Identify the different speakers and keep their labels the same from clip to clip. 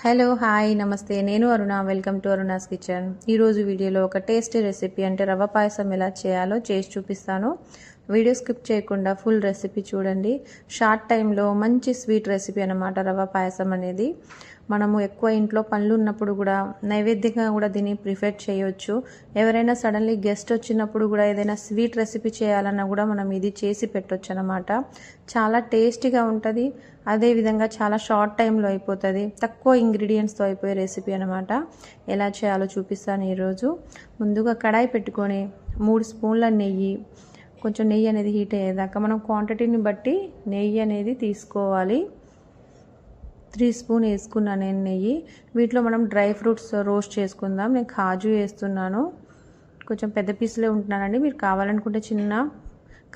Speaker 1: Hello hi నమస్తే నేను అరుణ welcome to Aruna's kitchen. ఈరోజు వీడియోలో ఒక టేస్టీ రెసిపీ అంటే రవ్వ పాయసం ఎలా చేయాలో చేసి చూపిస్తాను. వీడియో స్కిప్ చేయకుండా ఫుల్ రెసిపీ చూడండి. షార్ట్ టైంలో మంచి స్వీట్ రెసిపీ అన్నమాట రవ్వ పాయసం అనేది. మనము ఎక్కువ ఇంట్లో పనులు ఉన్నప్పుడు కూడా నైవేద్యంగా కూడా దీన్ని ప్రిఫర్ చేయొచ్చు. ఎవరైనా సడన్లీ గెస్ట్ వచ్చినప్పుడు కూడా ఏదైనా స్వీట్ రెసిపీ చేయాలన్నా కూడా మనం ఇది చేసి పెట్టొచ్చు అన్నమాట. చాలా టేస్టీగా ఉంటుంది. అదేవిధంగా చాలా షార్ట్ టైంలో అయిపోతుంది. తక్కువ ఇంగ్రీడియంట్స్తో అయిపోయే రెసిపీ అనమాట. ఎలా చేయాలో చూపిస్తాను ఈరోజు. ముందుగా కడాయి పెట్టుకొని 3 స్పూన్ల నెయ్యి, కొంచెం నెయ్యి అనేది హీట్ అయ్యేదాకా మనం క్వాంటిటీని బట్టి నెయ్యి అనేది తీసుకోవాలి. 3 స్పూన్ వేసుకున్నాను నేను నెయ్యి. వీటిలో మనం డ్రై ఫ్రూట్స్ రోస్ట్ చేసుకుందాం. నేను కాజు వేస్తున్నాను. కొంచెం పెద్ద పీసులే ఉంటున్నానండి. మీరు కావాలనుకుంటే చిన్న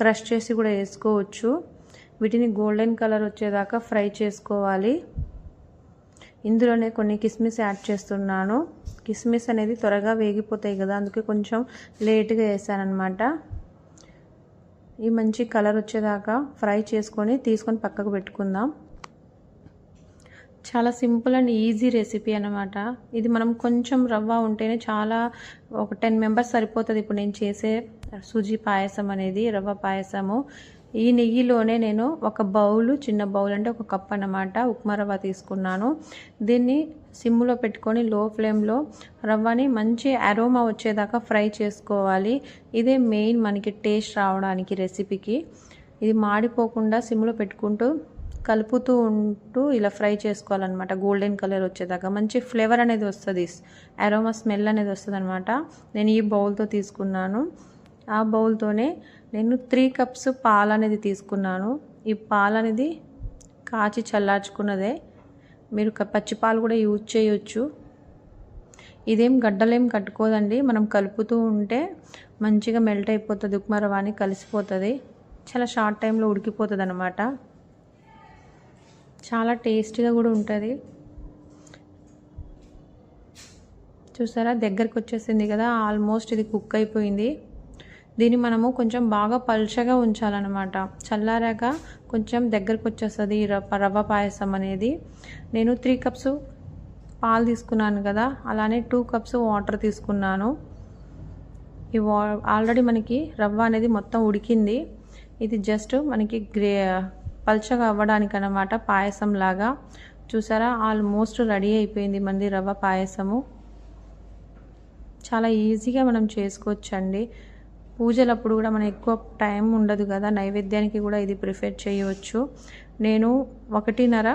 Speaker 1: క్రష్ చేసి కూడా వేసుకోవచ్చు. వీటిని గోల్డెన్ కలర్ వచ్చేదాకా ఫ్రై చేసుకోవాలి. ఇందులోనే కొన్ని కిస్మిస్ యాడ్ చేస్తున్నాను. కిస్మిస్ అనేది త్వరగా వేగిపోతాయి కదా, అందుకే కొంచెం లేట్గా వేసానమాట. ఈ మంచి కలర్ వచ్చేదాకా ఫ్రై తీసుకొని పక్కకు పెట్టుకుందాం. చాలా సింపుల్ అండ్ ఈజీ రెసిపీ అన్నమాట. ఇది మనం కొంచెం రవ్వ ఉంటేనే చాలా, ఒక 10 మెంబర్స్ సరిపోతుంది. ఇప్పుడు నేను చేసే సూజీ పాయసం అనేది రవ్వ పాయసము. ఈ నెయ్యిలోనే నేను ఒక బౌలు, చిన్న బౌల్ అంటే ఒక కప్ అన్నమాట ఉప్మా రవ్వ తీసుకున్నాను. దీన్ని సిమ్లో పెట్టుకొని లో ఫ్లేమ్లో రవ్వని మంచి అరోమా వచ్చేదాకా ఫ్రై చేసుకోవాలి. ఇదే మెయిన్ మనకి టేస్ట్ రావడానికి రెసిపీకి. ఇది మాడిపోకుండా సిమ్లో పెట్టుకుంటూ కలుపుతూ ఉంటూ ఇలా ఫ్రై చేసుకోవాలన్నమాట. గోల్డెన్ కలర్ వచ్చేదాకా మంచి ఫ్లేవర్ అనేది వస్తుంది, అరోమా స్మెల్ అనేది వస్తుంది అనమాట. నేను ఈ బౌల్తో తీసుకున్నాను. ఆ బౌల్తోనే నేను 3 కప్స్ పాలు అనేది తీసుకున్నాను. ఈ పాలు అనేది కాచి చల్లార్చుకున్నదే. మీరు పచ్చి పాలు కూడా యూజ్ చేయొచ్చు. ఇదేం గడ్డలేం కట్టుకోదండి. మనం కలుపుతూ ఉంటే మంచిగా మెల్ట్ అయిపోతుంది. ఉప్మా రవ్వ అని కలిసిపోతుంది. చాలా షార్ట్ టైంలో ఉడికిపోతుంది అన్నమాట. చాలా టేస్టీగా కూడా ఉంటుంది. చూసారా, దగ్గరికి వచ్చేసింది కదా, ఆల్మోస్ట్ ఇది కుక్ అయిపోయింది. దీన్ని మనము కొంచెం బాగా పల్చగా ఉంచాలన్నమాట. చల్లారాక కొంచెం దగ్గరకు వచ్చేస్తుంది రవ్వ పాయసం అనేది. నేను 3 కప్స్ పాలు తీసుకున్నాను కదా, అలానే 2 కప్స్ వాటర్ తీసుకున్నాను. ఈ ఆల్రెడీ మనకి రవ్వ అనేది మొత్తం ఉడికింది. ఇది జస్ట్ మనకి పల్చగా అవ్వడానికి అన్నమాట, పాయసం లాగా. చూసారా, ఆల్మోస్ట్ రెడీ అయిపోయింది మనది రవ్వ పాయసము. చాలా ఈజీగా మనం చేసుకోవచ్చండి. పూజలప్పుడు కూడా మనకు ఎక్కువ టైం ఉండదు కదా, నైవేద్యానికి కూడా ఇది ప్రిఫర్ చేయవచ్చు. నేను 1.5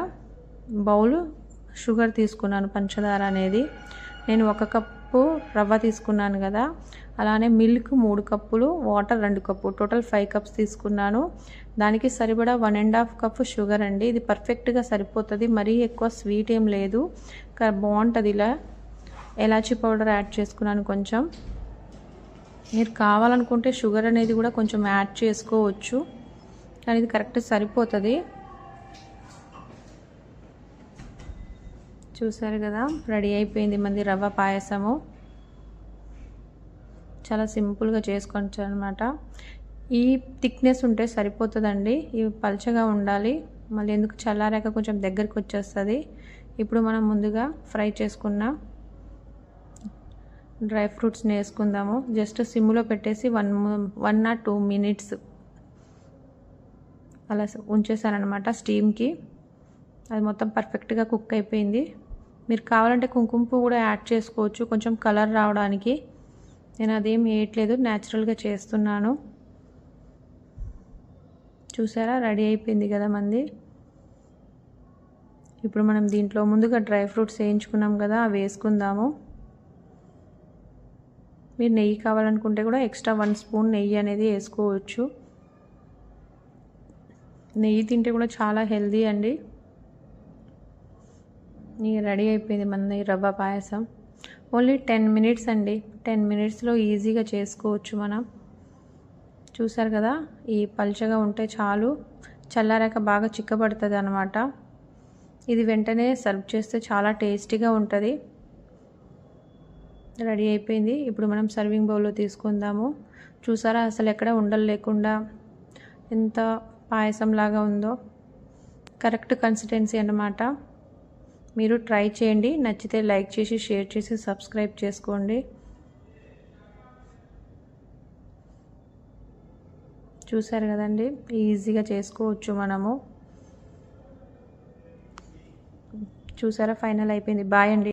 Speaker 1: బౌలు షుగర్ తీసుకున్నాను, పంచదార అనేది. నేను 1 కప్పు రవ్వ తీసుకున్నాను కదా, అలానే మిల్క్ 3 కప్పులు, వాటర్ 2 కప్పు, టోటల్ 5 కప్స్ తీసుకున్నాను. దానికి సరిపడా 1.5 కప్పు షుగర్ అండి. ఇది పర్ఫెక్ట్గా సరిపోతుంది. మరీ ఎక్కువ స్వీట్ ఏం లేదు, బాగుంటుంది. ఇలా ఎలాచీ పౌడర్ యాడ్ చేసుకున్నాను కొంచెం. మీరు కావాలనుకుంటే షుగర్ అనేది కూడా కొంచెం యాడ్ చేసుకోవచ్చు, కానీ ఇది కరెక్ట్ సరిపోతుంది. చూసారు కదా, రెడీ అయిపోయింది మనది రవ్వ పాయసము. చాలా సింపుల్గా చేసుకోవచ్చు అనమాట. ఈ థిక్నెస్ ఉంటే సరిపోతుందండి. ఇవి పల్చగా ఉండాలి. మళ్ళీ ఎందుకు చల్లారాక కొంచెం దగ్గరికి వచ్చేస్తుంది. ఇప్పుడు మనం ముందుగా ఫ్రై చేసుకున్న డ్రై ఫ్రూట్స్ని వేసుకుందాము. జస్ట్ సిమ్లో పెట్టేసి 1 or 2 మినిట్స్ అలా ఉంచేసానమాట స్టీమ్కి. అది మొత్తం పర్ఫెక్ట్గా కుక్ అయిపోయింది. మీరు కావాలంటే కుంకుమ పువ్వు కూడా యాడ్ చేసుకోవచ్చు, కొంచెం కలర్ రావడానికి. నేను అదేం వేయట్లేదు, న్యాచురల్గా చేస్తున్నాను. చూసారా, రెడీ అయిపోయింది కదా మంది. ఇప్పుడు మనం దీంట్లో ముందుగా డ్రై ఫ్రూట్స్ వేయించుకున్నాం కదా, అవి వేసుకుందాము. మీరు నెయ్యి కావాలనుకుంటే కూడా ఎక్స్ట్రా 1 స్పూన్ నెయ్యి అనేది వేసుకోవచ్చు. నెయ్యి తింటే కూడా చాలా హెల్దీ అండి. రెడీ అయిపోయింది మన రవ్వ పాయసం. ఓన్లీ 10 మినిట్స్ అండి. 10 మినిట్స్లో ఈజీగా చేసుకోవచ్చు మనం. చూసారు కదా, ఈ పల్చగా ఉంటే చాలు. చల్లారాక బాగా చిక్కబడుతుంది అన్నమాట. ఇది వెంటనే సర్వ్ చేస్తే చాలా టేస్టీగా ఉంటుంది. రెడీ అయిపోయింది. ఇప్పుడు మనం సర్వింగ్ బౌల్లో తీసుకుందాము. చూసారా, అసలు ఎక్కడ ఉండలు లేకుండా ఎంత పాయసం లాగా ఉందో. కరెక్ట్ కన్సిస్టెన్సీ అన్నమాట. మీరు ట్రై చేయండి, నచ్చితే లైక్ చేసి షేర్ చేసి సబ్స్క్రైబ్ చేసుకోండి. చూసారు కదండి, ఈజీగా చేసుకోవచ్చు మనము. చూసారా, ఫైనల్ అయిపోయింది. బాయ్ అండి.